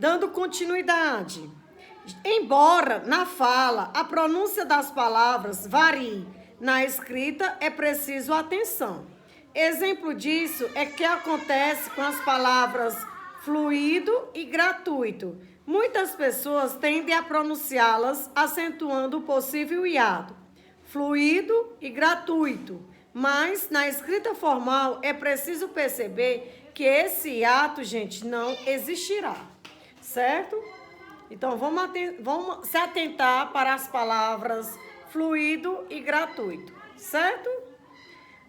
Dando continuidade. Embora na fala a pronúncia das palavras varie, na escrita é preciso atenção. Exemplo disso é que acontece com as palavras fluido e gratuito. Muitas pessoas tendem a pronunciá-las acentuando o possível hiato, fluido e gratuito. Mas na escrita formal é preciso perceber que esse hiato, gente, não existirá, certo? Então, vamos se atentar para as palavras fluido e gratuito, certo?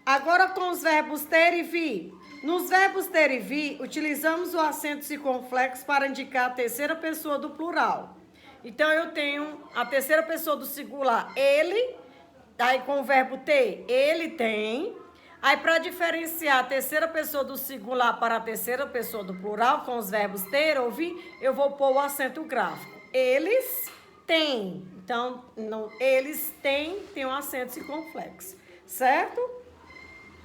Agora com os verbos ter e vir. Nos verbos ter e vir, utilizamos o acento circunflexo para indicar a terceira pessoa do plural. Então, eu tenho a terceira pessoa do singular, ele, aí com o verbo ter, ele tem. Aí, para diferenciar a terceira pessoa do singular para a terceira pessoa do plural, com os verbos ter ou vir, eu vou pôr o acento gráfico. Eles têm. Então, eles têm um acento circunflexo, certo?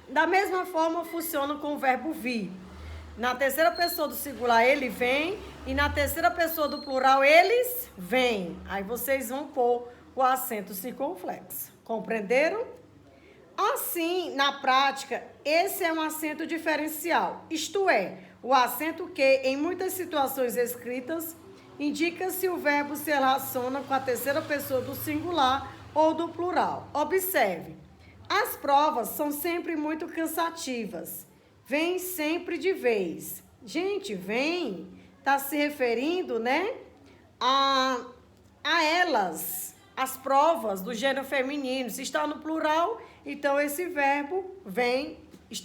Da mesma forma, funciona com o verbo vir. Na terceira pessoa do singular, ele vem. E na terceira pessoa do plural, eles vêm. Aí, vocês vão pôr o acento circunflexo. Compreenderam? Assim, na prática, esse é um acento diferencial, isto é, o acento que, em muitas situações escritas, indica se o verbo se relaciona com a terceira pessoa do singular ou do plural. Observe, as provas são sempre muito cansativas, vem sempre de vez. Gente, vem, está se referindo, né, a elas, as provas do gênero feminino. Se está no plural, então esse verbo vem,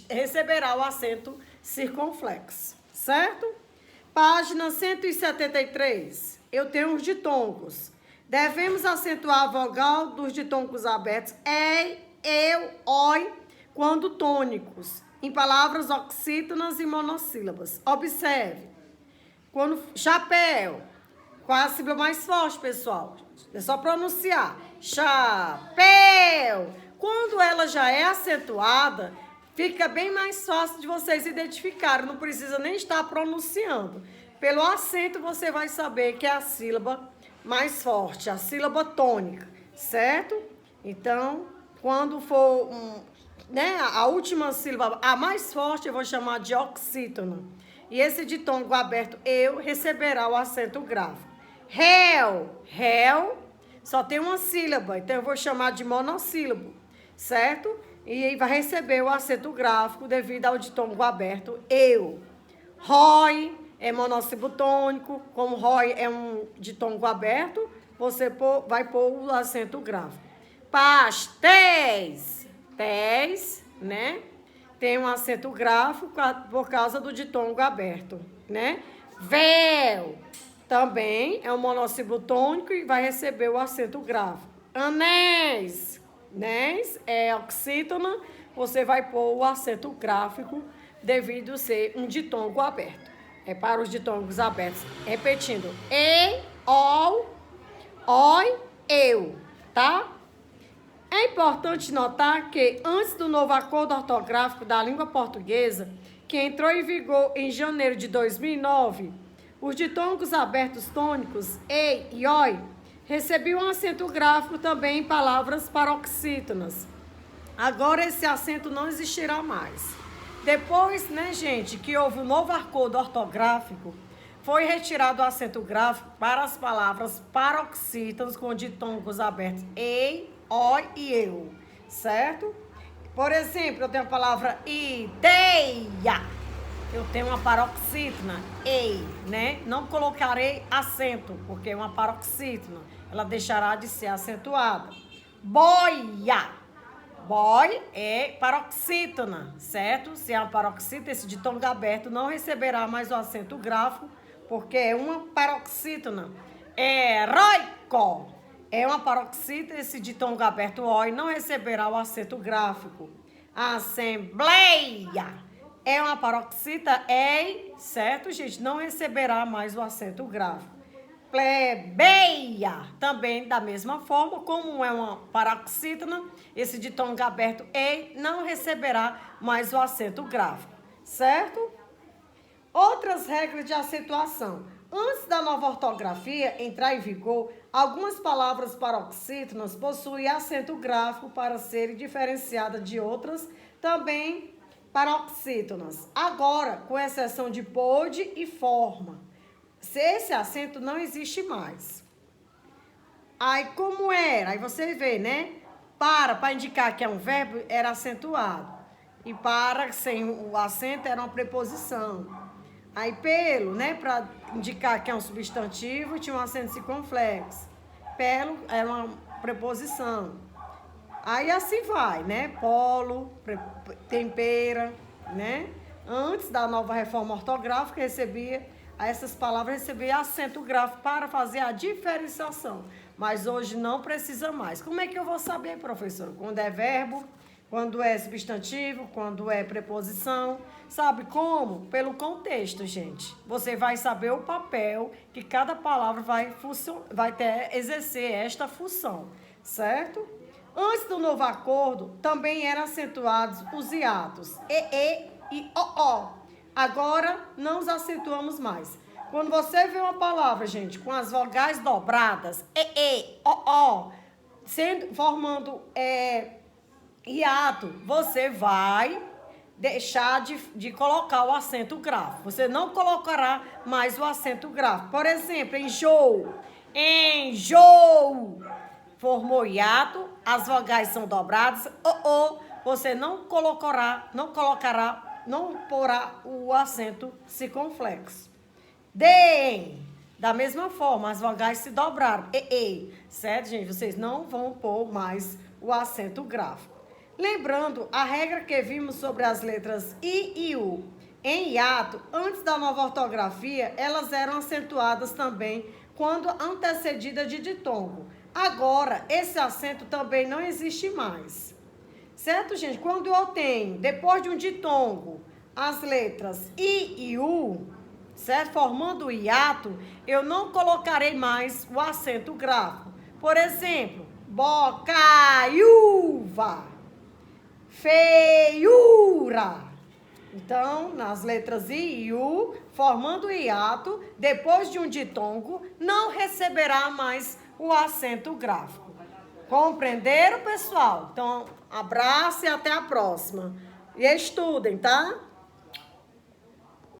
receberá o acento circunflexo, certo? Página 173. Eu tenho os ditongos. Devemos acentuar a vogal dos ditongos abertos ei, eu, oi, quando tônicos, em palavras oxítonas e monossílabas. Observe. Quando chapéu, qual é a sílaba mais forte, pessoal? É só pronunciar. Chapéu. Quando ela já é acentuada, fica bem mais fácil de vocês identificarem. Não precisa nem estar pronunciando. Pelo acento, você vai saber que é a sílaba mais forte, a sílaba tônica, certo? Então, quando for a última sílaba, a mais forte, eu vou chamar de oxítona. E esse ditongo aberto, eu, receberá o acento gráfico. Réu, réu, só tem uma sílaba, então eu vou chamar de monossílabo, certo? E aí vai receber o acento gráfico devido ao ditongo aberto, eu. Rói é monossílabo tônico, como rói é um ditongo aberto, você vai pôr o acento gráfico. Pastéis, pés, né? Tem um acento gráfico por causa do ditongo aberto, né? Véu também é um monossílabo tônico e vai receber o acento gráfico. Anéis, néis é oxítona, você vai pôr o acento gráfico devido a ser um ditongo aberto. É para os ditongos abertos. Repetindo, e, ol, oi, eu, tá? É importante notar que, antes do novo acordo ortográfico da língua portuguesa, que entrou em vigor em janeiro de 2009, os ditongos abertos tônicos, ei e oi, recebiam um acento gráfico também em palavras paroxítonas. Agora esse acento não existirá mais. Depois, né, gente, que houve um novo acordo ortográfico, foi retirado o acento gráfico para as palavras paroxítonas com ditongos abertos ei, oi e eu, certo? Por exemplo, eu tenho a palavra ideia. Eu tenho uma paroxítona, ei, né? Não colocarei acento, porque é uma paroxítona. Ela deixará de ser acentuada. Boia. Boi é paroxítona, certo? Se é uma paroxítona, esse ditongo aberto não receberá mais o acento gráfico, porque é uma paroxítona. Heróico é uma paroxítona, esse ditongo aberto oi não receberá o acento gráfico. Assembleia é uma paroxítona ei, certo, gente? Não receberá mais o acento gráfico. Plebeia, também da mesma forma, como é uma paroxítona, esse ditongo aberto ei não receberá mais o acento gráfico, certo? Outras regras de acentuação. Antes da nova ortografia entrar em vigor, algumas palavras paroxítonas possuem acento gráfico para serem diferenciadas de outras também paroxítonas. Agora, com exceção de pode e forma. Esse acento não existe mais. Aí, como era? Aí você vê, né? Para indicar que é um verbo, era acentuado. E para, sem o acento, era uma preposição. Aí, pelo, né? Para indicar que é um substantivo, tinha um acento circunflexo. Pelo era uma preposição. Aí, assim vai, né? Polo, tempera, né? Antes da nova reforma ortográfica, essas palavras recebiam acento gráfico para fazer a diferenciação. Mas hoje não precisa mais. Como é que eu vou saber, professor? Quando é verbo, quando é substantivo, quando é preposição. Sabe como? Pelo contexto, gente. Você vai saber o papel que cada palavra vai exercer esta função, certo? Antes do novo acordo, também eram acentuados os hiatos, e o. Agora, não os acentuamos mais. Quando você vê uma palavra, gente, com as vogais dobradas, o, formando hiato, você vai deixar de colocar o acento gráfico. Você não colocará mais o acento gráfico. Por exemplo, enjoo, formou hiato, as vogais são dobradas, você não porá o acento circunflexo. Da mesma forma, as vogais se dobraram, certo, gente? Vocês não vão pôr mais o acento gráfico. Lembrando a regra que vimos sobre as letras I e U. Em hiato, antes da nova ortografia, elas eram acentuadas também quando antecedidas de ditongo. Agora, esse acento também não existe mais. Certo, gente? Quando eu tenho, depois de um ditongo, as letras I e U, certo? Formando o hiato, eu não colocarei mais o acento gráfico. Por exemplo, bocaiúva, feiura. Então, nas letras I e U, formando o hiato, depois de um ditongo, não receberá mais o acento gráfico. Compreenderam, pessoal? Então, abraço e até a próxima. E estudem, tá?